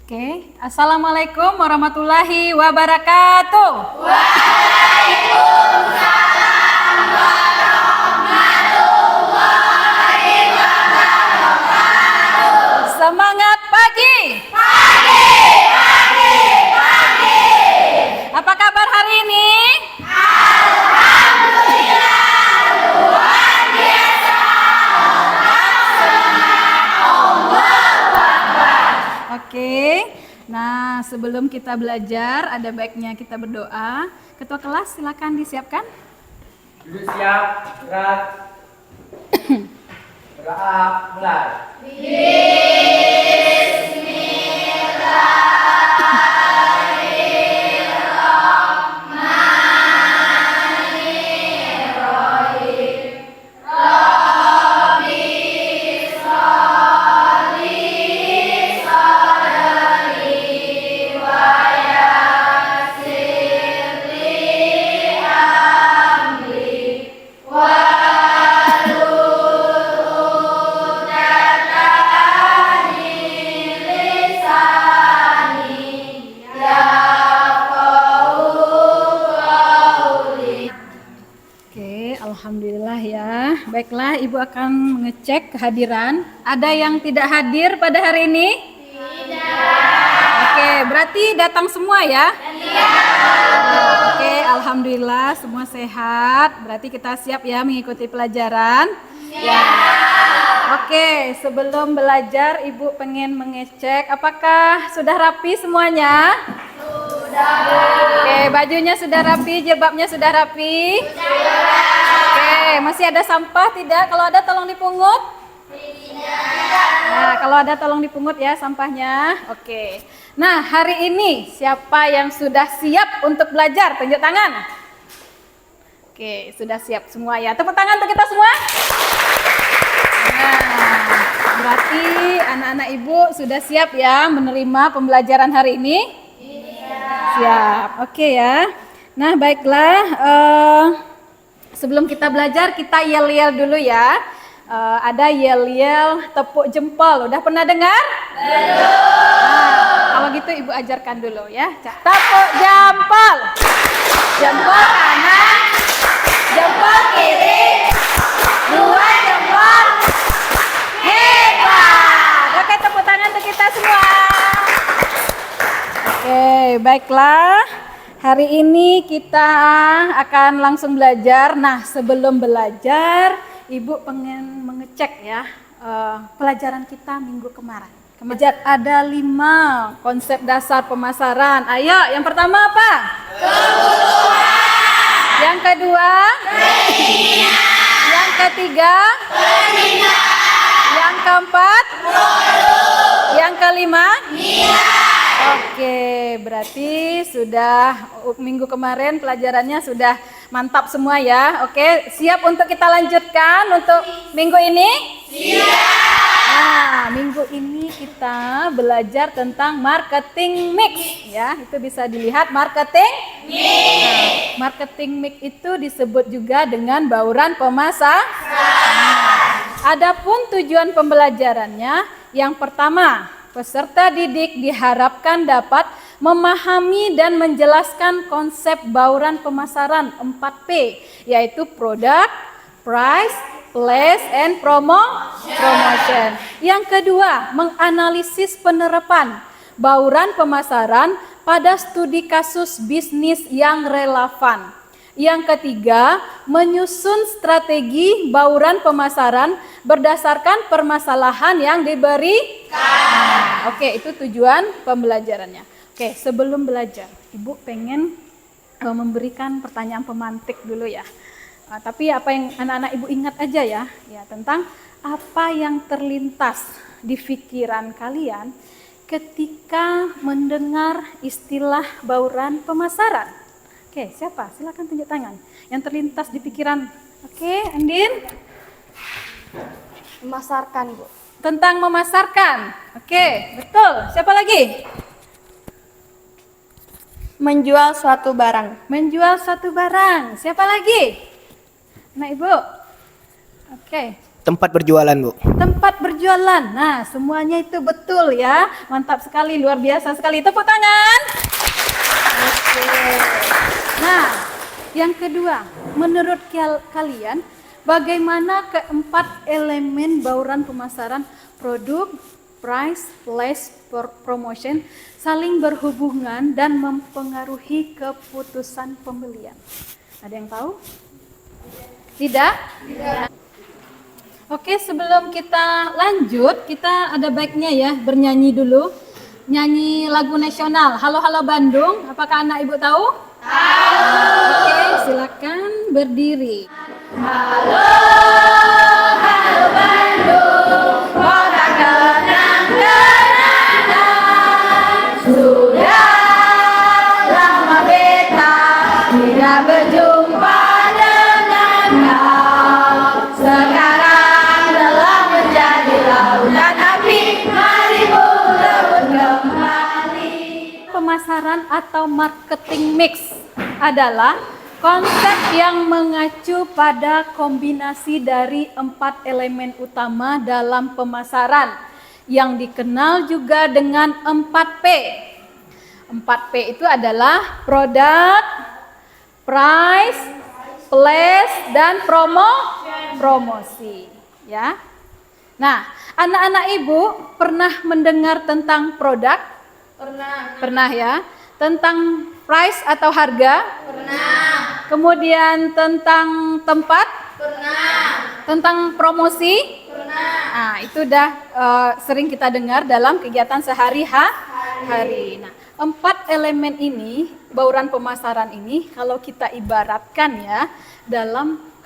Oke, Assalamualaikum warahmatullahi wabarakatuh. Semangat pagi. Apa kabar hari ini? Oke, nah sebelum kita belajar ada baiknya kita berdoa. Ketua kelas silakan disiapkan. Duduk siap, gerak. Gerak, mulai. Oke, alhamdulillah ya. Baiklah, Ibu akan mengecek kehadiran. Ada yang tidak hadir pada hari ini? Oke, berarti datang semua ya? Oke, alhamdulillah semua sehat. Berarti kita siap ya mengikuti pelajaran? Oke, sebelum belajar Ibu pengen mengecek apakah sudah rapi semuanya? Oke, bajunya sudah rapi, jilbabnya sudah rapi? Oke, masih ada sampah tidak? Kalau ada tolong dipungut? Nah, kalau ada tolong dipungut ya sampahnya. Oke. Nah, hari ini siapa yang sudah siap untuk belajar? Tunjuk tangan. Oke, sudah siap semua ya. Tepuk tangan untuk kita semua. Nah, berarti anak-anak Ibu sudah siap ya menerima pembelajaran hari ini? Siap, oke ya. Nah baiklah, sebelum kita belajar kita yel-yel dulu ya. Ada yel-yel tepuk jempol, udah pernah dengar? Belum. Nah, kalau gitu Ibu ajarkan dulu ya. Tepuk jempol, jempol kanan, jempol kiri, dua jempol, hebat. Oke, tepuk tangan untuk kita semua. Oke, baiklah. Hari ini kita akan langsung belajar. Nah, sebelum belajar, Ibu pengen mengecek ya pelajaran kita minggu kemarin. Kemarin ada 5 konsep dasar pemasaran. Ayo, yang pertama apa? Kebutuhan. Yang kedua? Keinginan. Yang ketiga? Permintaan. Yang keempat? Produk. Yang kelima? Nilai. Oke, berarti sudah minggu kemarin pelajarannya sudah mantap semua ya. Oke, siap untuk kita lanjutkan untuk minggu ini? Siap. Nah, minggu ini kita belajar tentang marketing mix ya. Itu bisa dilihat marketing mix. Nah, marketing mix itu disebut juga dengan bauran pemasaran. Adapun tujuan pembelajarannya, yang pertama, peserta didik diharapkan dapat memahami dan menjelaskan konsep bauran pemasaran 4P, yaitu product, price, place, and promotion. Yang kedua, menganalisis penerapan bauran pemasaran pada studi kasus bisnis yang relevan. Yang ketiga, menyusun strategi bauran pemasaran berdasarkan permasalahan yang diberikan. Oke, itu tujuan pembelajarannya. Oke, sebelum belajar, Ibu pengen memberikan pertanyaan pemantik dulu ya. Tapi apa yang anak-anak Ibu ingat aja ya, tentang apa yang terlintas di pikiran kalian ketika mendengar istilah bauran pemasaran. Oke, siapa? Silakan tunjuk tangan. Yang terlintas di pikiran. Oke, Andin. Memasarkan, Bu. Tentang memasarkan. Oke, betul. Siapa lagi? Menjual suatu barang. Menjual suatu barang. Siapa lagi? Nah, Ibu. Oke. Tempat berjualan, Bu. Tempat berjualan. Nah, semuanya itu betul ya. Mantap sekali, luar biasa sekali. Tepuk tangan. Oke. Nah, yang kedua, menurut kalian bagaimana keempat elemen bauran pemasaran produk, price, place, promotion saling berhubungan dan mempengaruhi keputusan pembelian? Ada yang tahu? Tidak? Tidak. Oke, sebelum kita lanjut, kita ada baiknya ya bernyanyi dulu. Nyanyi lagu nasional. Halo Halo Bandung. Apakah anak ibu tahu? Tahu. Oke, silakan berdiri. Halo Halo Bandung, kota kenang-kenangan. Sudah lama beta tidak berjumpa dengan kau. Sekarang telah menjadi lautan api, mari berebut kembali. Pemasaran atau marketing mix adalah konsep yang mengacu pada kombinasi dari 4 elemen utama dalam pemasaran yang dikenal juga dengan 4P. 4P itu adalah produk, price, place, dan promosi, ya. Nah, anak-anak ibu pernah mendengar tentang produk? Pernah ya. Tentang price atau harga? Pernah. Kemudian tentang tempat? Pernah. Tentang promosi? Pernah. Nah, itu udah sering kita dengar dalam kegiatan sehari-hari. Nah, 4 elemen ini, bauran pemasaran ini, kalau kita ibaratkan ya,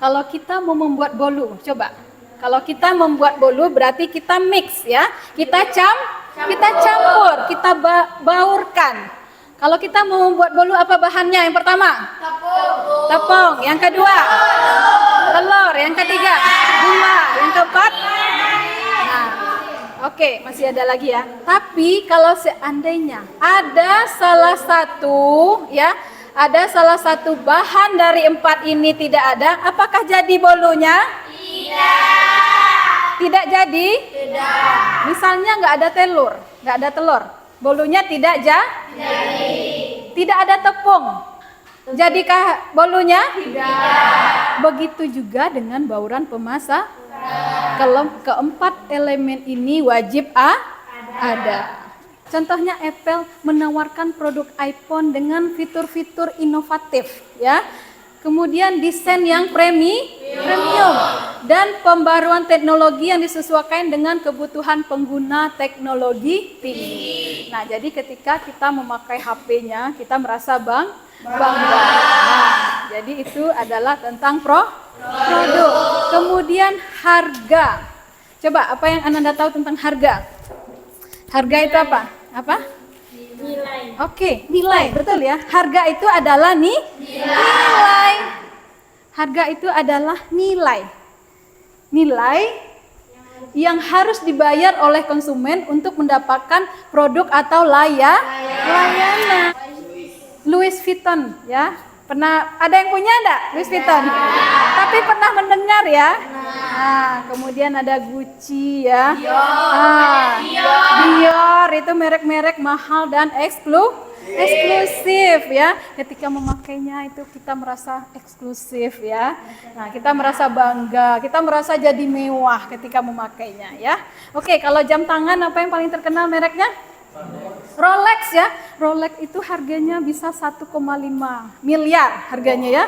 kalau kita mau membuat bolu, coba. Kalau kita membuat bolu berarti kita mix ya, kita campur, kita baurkan. Kalau kita mau membuat bolu, apa bahannya? Yang pertama? Tepung. Yang kedua? Telur. Yang ketiga? Gula. Yang keempat? Nah, oke, masih ada lagi ya. Tapi kalau seandainya ada salah satu bahan dari 4 ini tidak ada, apakah jadi bolunya? Tidak jadi? Tidak. Misalnya nggak ada telur, bolunya tidak jadi. Tidak ada tepung, jadikah bolunya? Tidak. Begitu juga dengan bauran pemasaran. Keempat elemen ini wajib ada. Contohnya Apple menawarkan produk iPhone dengan fitur-fitur inovatif, ya. Kemudian desain yang premium dan pembaruan teknologi yang disesuaikan dengan kebutuhan pengguna teknologi tinggi. Nah, jadi ketika kita memakai HP-nya, kita merasa bangga. Nah, jadi itu adalah tentang produk. Kemudian harga. Coba, apa yang Ananda tahu tentang harga? Harga itu apa? Apa? Nilai. Oke, nilai, betul ya. Harga itu adalah nilai. Harga itu adalah nilai. Nilai yang harus dibayar oleh konsumen untuk mendapatkan produk atau layanan. Louis Vuitton ya. Pernah ada yang punya enggak Louis Vuitton? Tapi pernah mendengar ya? Nah, kemudian ada Gucci ya. Dior itu merek-merek mahal dan eksklusif ya. Ketika memakainya itu kita merasa eksklusif ya. Nah, kita merasa bangga, kita merasa jadi mewah ketika memakainya ya. Oke, kalau jam tangan apa yang paling terkenal mereknya? Rolex ya. Rolex itu harganya bisa 1,5 miliar harganya ya.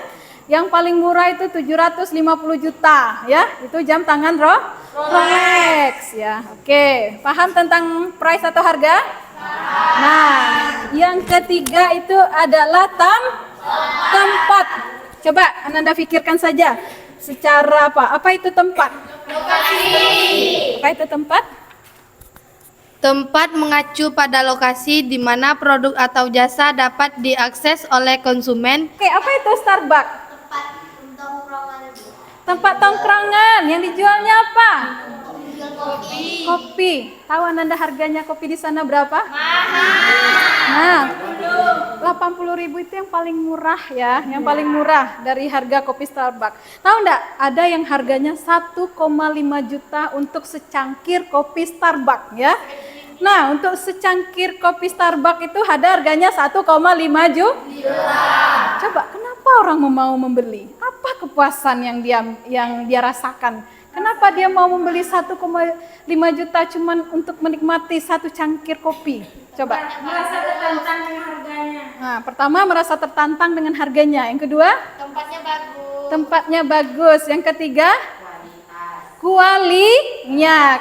Yang paling murah itu 750 juta ya. Itu jam tangan Rolex ya. Oke, paham tentang price atau harga? Nah, yang ketiga itu adalah tempat. Coba Ananda pikirkan saja. Secara apa? Apa itu tempat? Lokasi. Apa itu tempat? Tempat mengacu pada lokasi di mana produk atau jasa dapat diakses oleh konsumen. Oke, apa itu Starbucks? Tempat tongkrongan. Yang dijualnya apa? Kopi. Tahu Ananda harganya kopi di sana berapa? Mahal. Nah, 80.000 itu yang paling murah ya, yang paling murah dari harga kopi Starbucks. Tahu enggak, ada yang harganya 1,5 juta untuk secangkir kopi Starbucks ya. Nah, untuk secangkir kopi Starbucks itu ada harganya 1,5 juta. Coba kenapa orang mau membeli? Apa kepuasan yang dia rasakan? Kenapa dia mau membeli 1,5 juta cuman untuk menikmati satu cangkir kopi? Coba. Merasa tertantang dengan harganya. Nah, pertama merasa tertantang dengan harganya. Yang kedua, Tempatnya bagus. tempatnya bagus. Yang ketiga,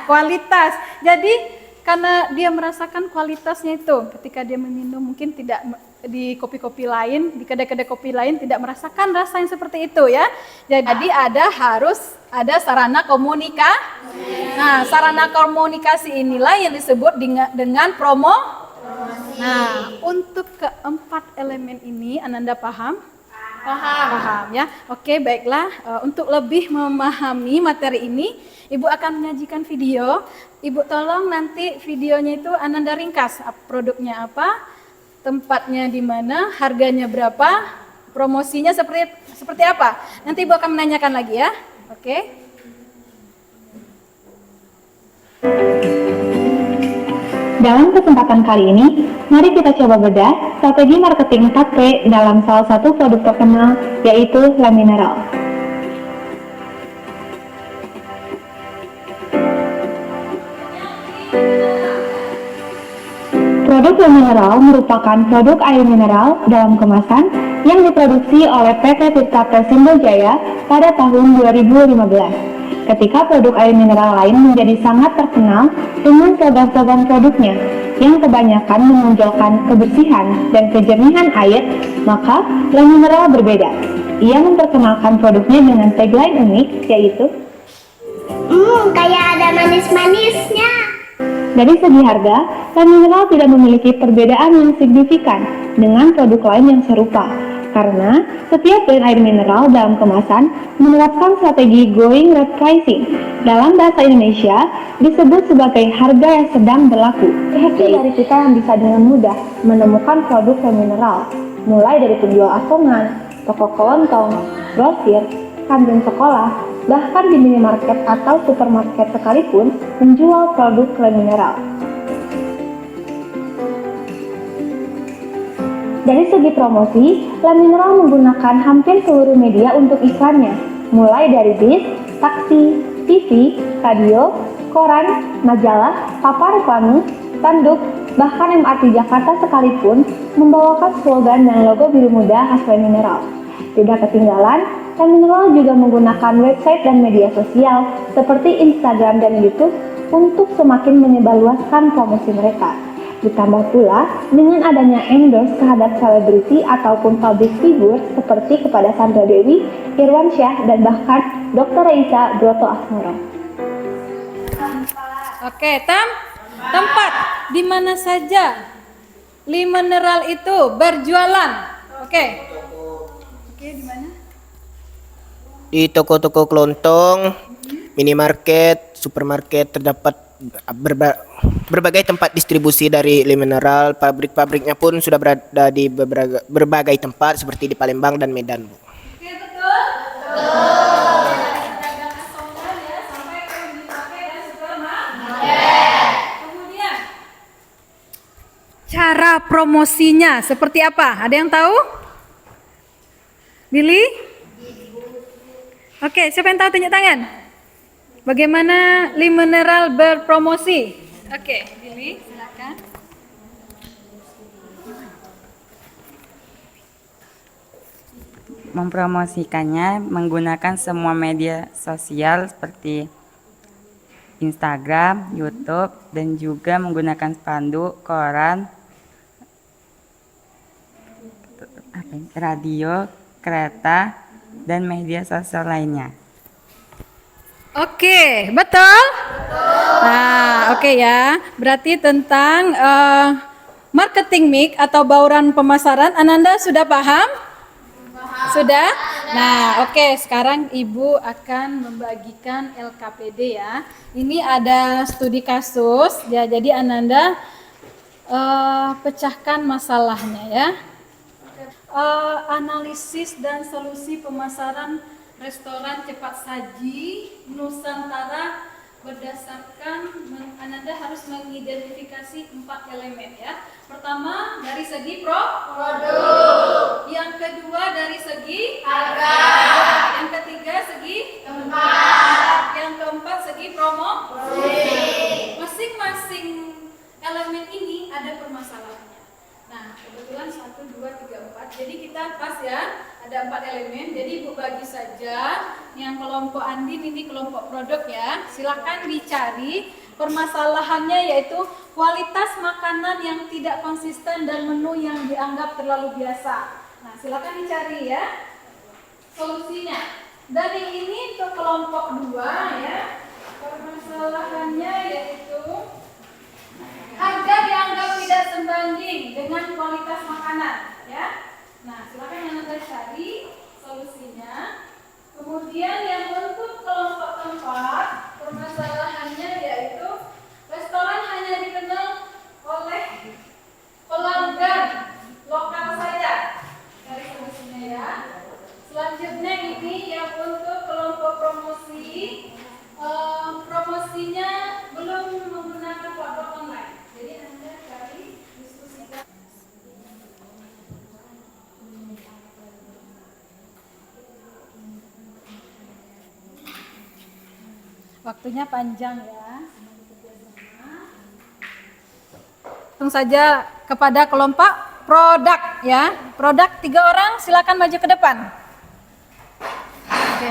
kualitas. Jadi karena dia merasakan kualitasnya itu, ketika dia meminum mungkin tidak di kopi-kopi lain, di kedai-kedai kopi lain tidak merasakan rasa yang seperti itu ya. Jadi harus ada sarana komunikasi. Nah, sarana komunikasi inilah yang disebut dengan promo. Nah, untuk keempat elemen ini Ananda paham? Paham ya. Oke, baiklah. Untuk lebih memahami materi ini, Ibu akan menyajikan video. Ibu tolong nanti videonya itu Ananda ringkas, produknya apa, tempatnya di mana, harganya berapa, promosinya seperti apa. Nanti Ibu akan menanyakan lagi ya. Oke. Dalam kesempatan kali ini, mari kita coba bedah strategi marketing 4P dalam salah satu produk terkenal, yaitu Le Mineral. Produk Le Mineral merupakan produk air mineral dalam kemasan yang diproduksi oleh PT Tirta Presindo Jaya pada tahun 2015. Ketika produk air mineral lain menjadi sangat terkenal dengan slogan-slogan produknya yang kebanyakan menonjolkan kebersihan dan kejernihan air, maka Le Mineral berbeda. Ia memperkenalkan produknya dengan tagline unik, yaitu Kayak ada manis-manisnya. dari segi harga, Le Mineral tidak memiliki perbedaan yang signifikan dengan produk lain yang serupa, karena setiap brand air mineral dalam kemasan menerapkan strategi going rate pricing. Dalam bahasa Indonesia disebut sebagai harga yang sedang berlaku. Jadi dari kita yang bisa dengan mudah menemukan produk Le Mineral, mulai dari penjual asongan, toko kelontong, grosir, kantin sekolah, bahkan di minimarket atau supermarket sekalipun menjual produk Le Mineral. Dari segi promosi, Le Mineral menggunakan hampir seluruh media untuk iklannya, mulai dari bis, taksi, TV, radio, koran, majalah, papan reklame, spanduk, bahkan MRT Jakarta sekalipun membawakan slogan dan logo biru muda khas Le Mineral. Tidak ketinggalan, Le Mineral juga menggunakan website dan media sosial seperti Instagram dan YouTube untuk semakin menyebarluaskan promosi mereka. Ditambah pula dengan adanya endorse terhadap selebriti ataupun public figure seperti kepada Sandra Dewi, Irwan Syah, dan bahkan Dr. Reisa Broto Asmoro. Oke, tempat di mana saja Le Mineral itu berjualan. Oke, di mana? Di toko-toko kelontong, minimarket, supermarket terdapat berbagai tempat distribusi dari Le Mineral. Pabrik-pabriknya pun sudah berada di berbagai tempat seperti di Palembang dan Medan, Bu. Oke, betul? Betul. Pedagang asongan ya, sampai ke dipakai dan supermarket. Kemudian cara promosinya seperti apa? Ada yang tahu? Billy? Oke, siapa yang tahu tunjuk tangan? Bagaimana Le Mineral berpromosi? Oke, Billy, silakan. Mempromosikannya menggunakan semua media sosial seperti Instagram, YouTube, dan juga menggunakan spanduk, koran, radio, kereta, dan media sosial lainnya. Oke, betul? Nah, oke ya. Berarti tentang marketing mix atau bauran pemasaran, Ananda sudah paham? Sudah? Nah, oke. Sekarang Ibu akan membagikan LKPD ya. Ini ada studi kasus. Ya, jadi Ananda pecahkan masalahnya ya. Analisis dan solusi pemasaran restoran cepat saji Nusantara berdasarkan Ananda harus mengidentifikasi 4 elemen ya. Pertama dari segi produk. Yang kedua dari segi harga. Yang ketiga segi tempat. Yang keempat segi promosi. Masing-masing elemen ini ada permasalahannya. Nah, kebetulan 1, 2, 3, 4. Jadi kita pas ya, ada 4 elemen. Jadi Ibu bagi saja yang kelompok Andin ini kelompok produk ya. Silakan dicari permasalahannya yaitu kualitas makanan yang tidak konsisten dan menu yang dianggap terlalu biasa. Nah, silakan dicari ya solusinya. Dari ini untuk kelompok 2 ya. Permasalahannya yaitu harga dianggap tidak sebanding dengan kualitas makanan ya. Nah, silakan yang Anda cari solusinya. Kemudian yang untuk kelompok keempat, permasalahannya yaitu restoran hanya dikenal oleh pelanggan lokal saja. Cari solusinya ya. Selanjutnya ini yang untuk kelompok promosi, promosinya belum menggunakan platform online. Jadi Anda cari diskusikan. Waktunya panjang ya. Langsung saja kepada kelompok produk ya. Produk 3 orang silakan maju ke depan. Oke.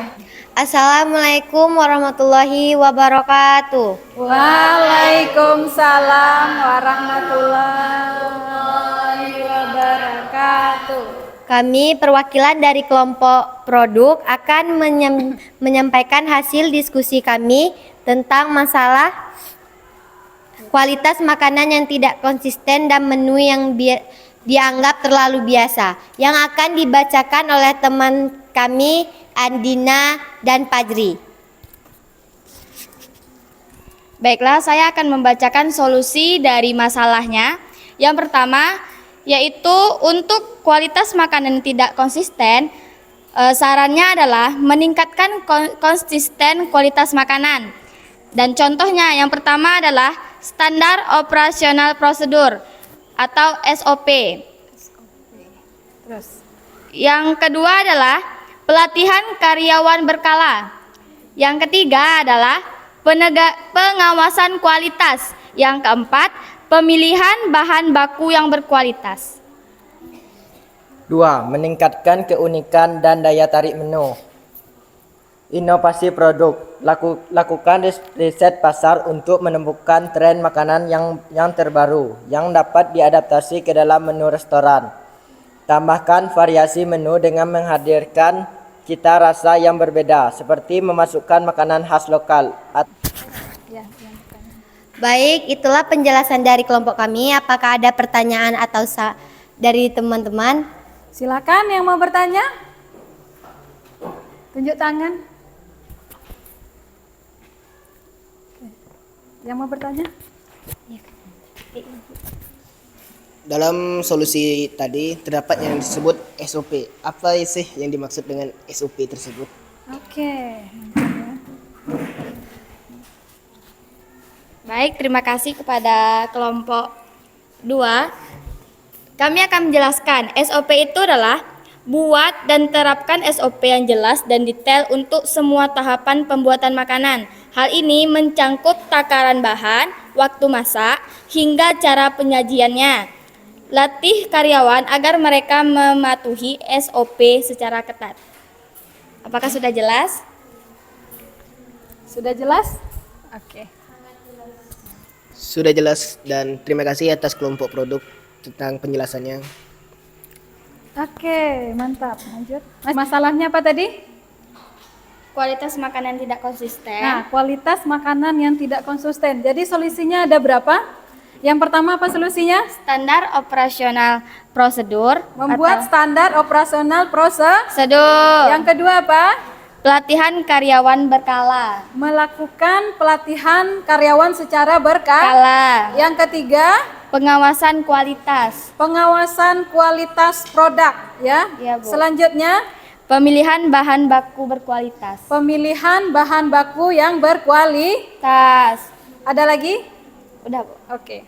Assalamualaikum warahmatullahi wabarakatuh. Waalaikumsalam warahmatullahi wabarakatuh. Kami perwakilan dari kelompok produk akan menyampaikan hasil diskusi kami tentang masalah kualitas makanan yang tidak konsisten dan menu yang dianggap terlalu biasa yang akan dibacakan oleh teman kami Andina dan Fajri. Baiklah, saya akan membacakan solusi dari masalahnya. Yang pertama, yaitu untuk kualitas makanan tidak konsisten, sarannya adalah meningkatkan konsisten kualitas makanan. Dan contohnya yang pertama adalah standar operasional prosedur atau SOP. Terus. Yang kedua adalah pelatihan karyawan berkala. Yang ketiga adalah pengawasan kualitas. Yang keempat, pemilihan bahan baku yang berkualitas. 2. Meningkatkan keunikan dan daya tarik menu. Inovasi produk. Lakukan riset pasar untuk menemukan tren makanan yang terbaru yang dapat diadaptasi ke dalam menu restoran. Tambahkan variasi menu dengan menghadirkan cita rasa yang berbeda, seperti memasukkan makanan khas lokal. Baik, itulah penjelasan dari kelompok kami. Apakah ada pertanyaan atau dari teman-teman? Silakan yang mau bertanya. Tunjuk tangan. Yang mau bertanya? Dalam solusi tadi terdapat yang disebut SOP. Apa sih yang dimaksud dengan SOP tersebut? Oke. Baik, terima kasih kepada kelompok 2. Kami akan menjelaskan SOP itu adalah buat dan terapkan SOP yang jelas dan detail untuk semua tahapan pembuatan makanan. Hal ini mencangkup takaran bahan, waktu masak, hingga cara penyajiannya. Latih karyawan agar mereka mematuhi SOP secara ketat. Apakah sudah jelas? Sudah jelas? Oke. Sudah jelas dan terima kasih atas kelompok produk tentang penjelasannya. Oke, mantap. Lanjut. Masalahnya apa tadi? Kualitas makanan tidak konsisten. Nah, kualitas makanan yang tidak konsisten. Jadi solusinya ada berapa? Yang pertama apa solusinya? Standar operasional prosedur. Membuat standar operasional prosedur. Yang kedua apa? Pelatihan karyawan berkala. Melakukan pelatihan karyawan secara berkala. Yang ketiga, pengawasan kualitas. Pengawasan kualitas produk ya. Iya, Bu. Selanjutnya Pemilihan bahan baku berkualitas. pemilihan bahan baku yang berkualitas. Ada lagi? Udah, Bu. Oke.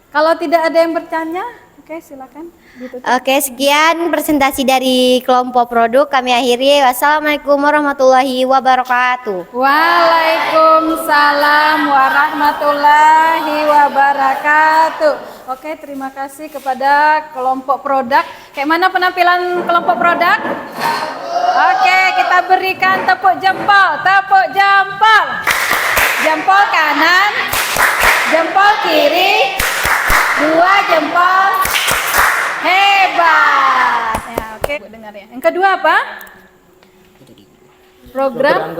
Kalau tidak ada yang bertanya, oke silakan ditutup. Oke, sekian presentasi dari kelompok produk. Kami akhiri. Wassalamualaikum warahmatullahi wabarakatuh. Waalaikumsalam warahmatullahi wabarakatuh. Oke, terima kasih kepada kelompok produk. Kayak mana penampilan kelompok produk? Oke, kita berikan tepuk jempol, tepuk jempol. Jempol kanan, jempol kiri, 2 jempol. Hebat. Ya, oke, Bu dengar ya. Yang kedua apa? Program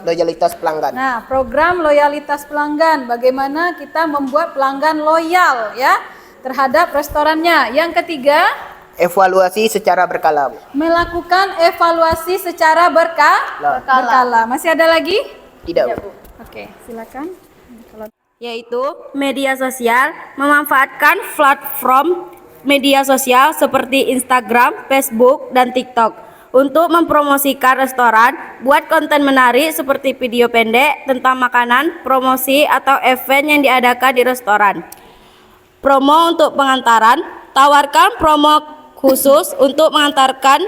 loyalitas pelanggan. Nah, program loyalitas pelanggan. Bagaimana kita membuat pelanggan loyal ya terhadap restorannya. Yang ketiga, Evaluasi secara berkala, Bu. melakukan evaluasi secara berkala. Masih ada lagi? Tidak, Bu. Oke, silakan. Yaitu media sosial, memanfaatkan platform media sosial seperti Instagram, Facebook, dan TikTok untuk mempromosikan restoran, buat konten menarik seperti video pendek tentang makanan, promosi atau event yang diadakan di restoran. Promo untuk pengantaran, tawarkan promo khusus untuk mengantarkan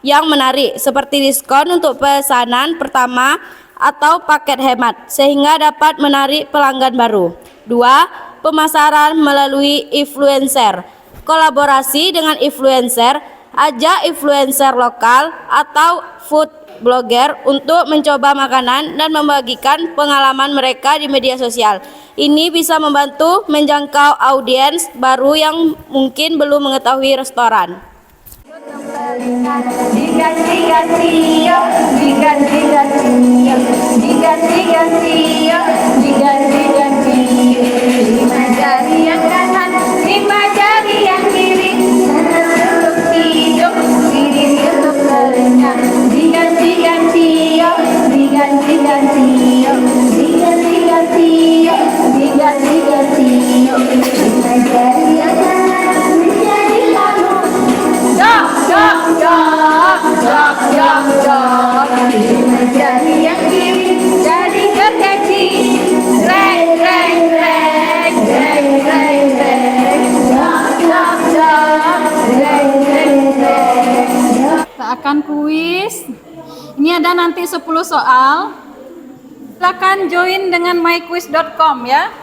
yang menarik seperti diskon untuk pesanan pertama atau paket hemat sehingga dapat menarik pelanggan baru. 2. Pemasaran melalui influencer. Kolaborasi dengan influencer, ajak influencer lokal atau food blogger untuk mencoba makanan dan membagikan pengalaman mereka di media sosial. Ini bisa membantu menjangkau audiens baru yang mungkin belum mengetahui restoran. Lima jari yang kanan, 5 jari yang kiri, tutup hidung, kiri tutup telinga. Diganti-ganti yo, diganti-ganti yo, diganti-ganti yo, diganti-ganti yo. 5 jari yang kanan menjadi lalu. Jok, jok, jok, jok, jok, jok. 5 jari yang kiri jadi gergaji. Reng, reng, reng, reng, reng, reng. Jok, jok, jok, reng, reng, reng. Kita akan kuis. Ini ada nanti 10 soal. Silakan join dengan myquiz.com ya.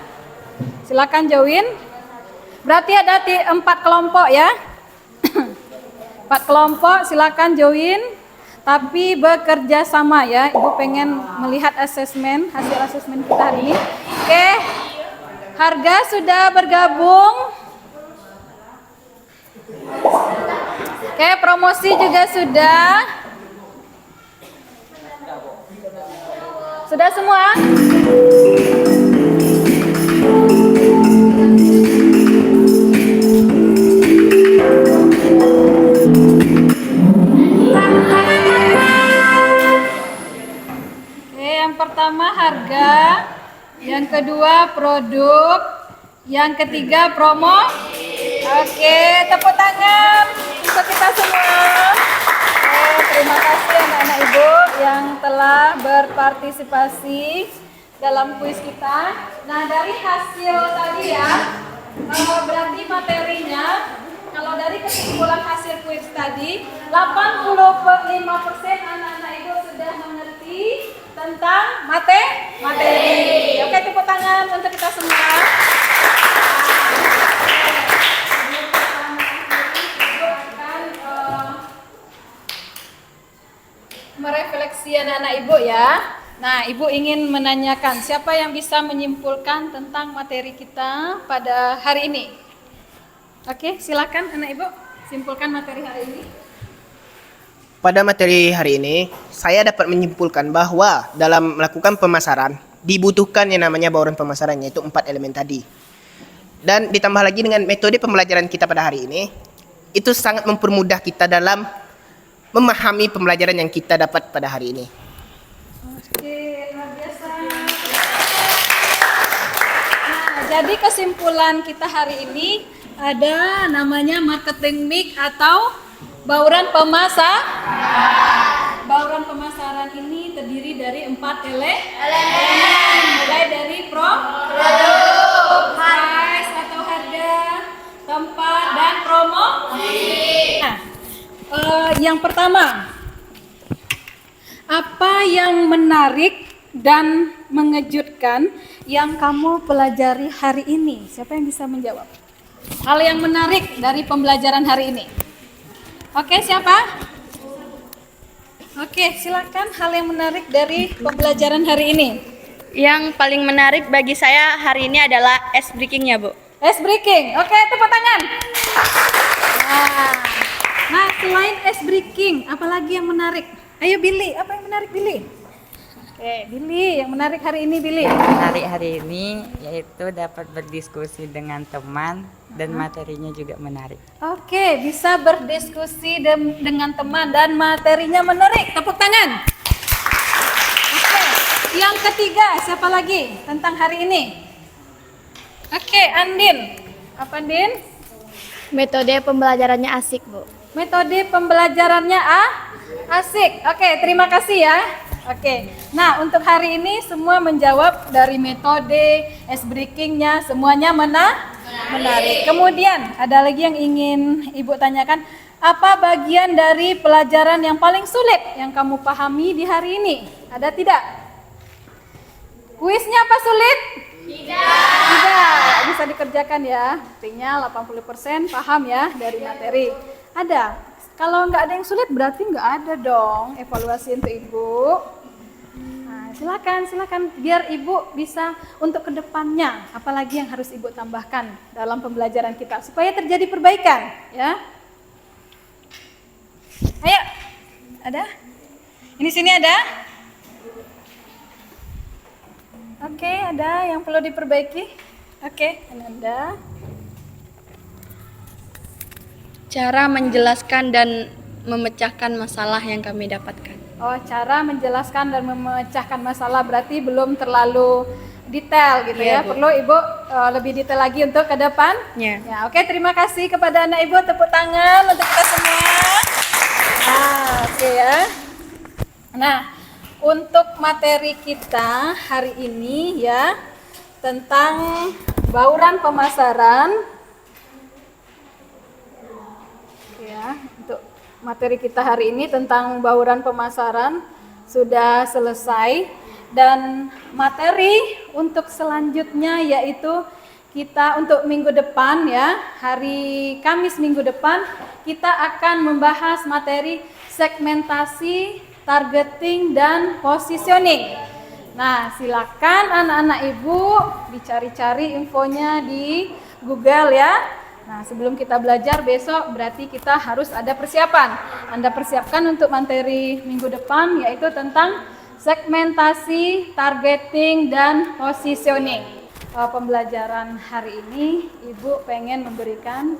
Silakan join. Berarti ada 4 kelompok ya. 4 kelompok silakan join. Tapi bekerja sama ya. Ibu pengen melihat asesmen, hasil asesmen kita hari ini. Oke. Harga sudah bergabung. Oke, promosi juga sudah. Sudah semua? Oke, yang pertama harga, yang kedua produk, yang ketiga promo. Oke, tepuk tangan untuk kita semua. Terima kasih anak-anak ibu yang telah berpartisipasi dalam kuis kita. Nah, dari hasil tadi ya, berarti materinya, kalau dari kesimpulan hasil kuis tadi, 85% anak-anak ibu sudah mengerti tentang materi. Oke, tepuk tangan untuk kita semua. Merefleksi anak-anak ibu ya. Nah, ibu ingin menanyakan siapa yang bisa menyimpulkan tentang materi kita pada hari ini. Oke, silakan anak ibu simpulkan materi hari ini. Pada materi hari ini, saya dapat menyimpulkan bahwa dalam melakukan pemasaran dibutuhkan yang namanya bauran pemasaran, yaitu 4 elemen tadi. Dan ditambah lagi dengan metode pembelajaran kita pada hari ini, itu sangat mempermudah kita dalam memahami pembelajaran yang kita dapat pada hari ini. Oke, luar biasa. Nah, jadi kesimpulan kita hari ini ada namanya marketing mix atau bauran pemasaran. Bauran pemasaran ini terdiri dari 4 elemen, mulai dari produk, price atau harga, tempat, dan promosi. Nah, yang pertama, apa yang menarik dan mengejutkan yang kamu pelajari hari ini? Siapa yang bisa menjawab? Hal yang menarik dari pembelajaran hari ini. Oke, siapa? Oke, silakan hal yang menarik dari pembelajaran hari ini. Yang paling menarik bagi saya hari ini adalah ice breaking-nya, Bu. Ice breaking. Oke, tepuk tangan. Nah, selain ice breaking, apalagi yang menarik? Ayo Billy, apa yang menarik Billy? Oke, Billy, yang menarik hari ini Billy. Menarik hari ini yaitu dapat berdiskusi dengan teman dan materinya juga menarik. Oke, bisa berdiskusi dengan teman dan materinya menarik. Tepuk tangan. Oke, yang ketiga siapa lagi tentang hari ini? Oke, Andin. Apa Andin? Metode pembelajarannya asik, Bu. Metode pembelajarannya asik. Oke, terima kasih ya. Oke, nah untuk hari ini semua menjawab dari metode ice breaking-nya, semuanya menarik. Kemudian ada lagi yang ingin Ibu tanyakan, apa bagian dari pelajaran yang paling sulit yang kamu pahami di hari ini? Ada tidak? Kuisnya apa sulit? Tidak, bisa dikerjakan ya. Artinya 80% paham ya dari materi. Ada. Kalau nggak ada yang sulit berarti nggak ada dong evaluasi untuk Ibu. Nah, silakan biar Ibu bisa untuk kedepannya apalagi yang harus Ibu tambahkan dalam pembelajaran kita supaya terjadi perbaikan ya. Ayo, ada? Ini sini ada? Oke, ada yang perlu diperbaiki? Oke, ini ada. Cara menjelaskan dan memecahkan masalah yang kami dapatkan. Oh, cara menjelaskan dan memecahkan masalah berarti belum terlalu detail gitu ya. Bu. Perlu Ibu lebih detail lagi untuk ke depannya. Ya, oke, terima kasih kepada anak Ibu, tepuk tangan untuk kita semua. Oke ya. Nah, untuk materi kita hari ini ya tentang bauran pemasaran. Ya, untuk materi kita hari ini tentang bauran pemasaran sudah selesai dan materi untuk selanjutnya yaitu kita untuk minggu depan ya, hari Kamis minggu depan kita akan membahas materi segmentasi, targeting dan positioning. Nah, silakan anak-anak Ibu dicari-cari infonya di Google ya. Nah, sebelum kita belajar besok berarti kita harus ada persiapan. Anda persiapkan untuk materi minggu depan yaitu tentang segmentasi, targeting, dan positioning. Pembelajaran hari ini Ibu pengen memberikan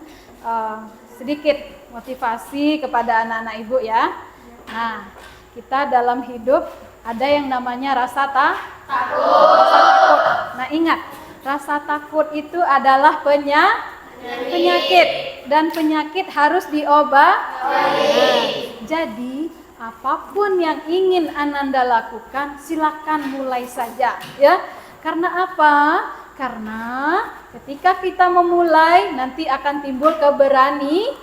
sedikit motivasi kepada anak-anak Ibu ya. Nah, kita dalam hidup ada yang namanya rasa takut. Nah, ingat, rasa takut itu adalah penyakit dan penyakit harus diobati. Jadi apapun yang ingin Ananda lakukan silakan mulai saja ya. Karena apa? Karena ketika kita memulai nanti akan timbul keberanian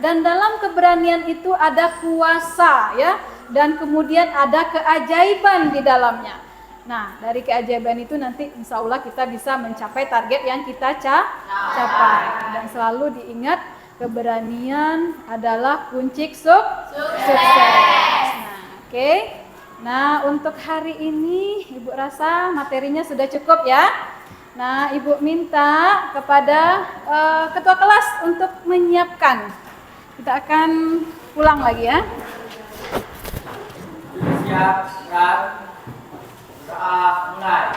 dan dalam keberanian itu ada kuasa ya dan kemudian ada keajaiban di dalamnya. Nah, dari keajaiban itu nanti insya Allah kita bisa mencapai target yang kita capai. Dan selalu diingat, keberanian adalah kunci sukses. Nah, oke. Nah, untuk hari ini Ibu rasa materinya sudah cukup ya. Nah, Ibu minta kepada ketua kelas untuk menyiapkan. Kita akan pulang lagi ya. Siap, mulai.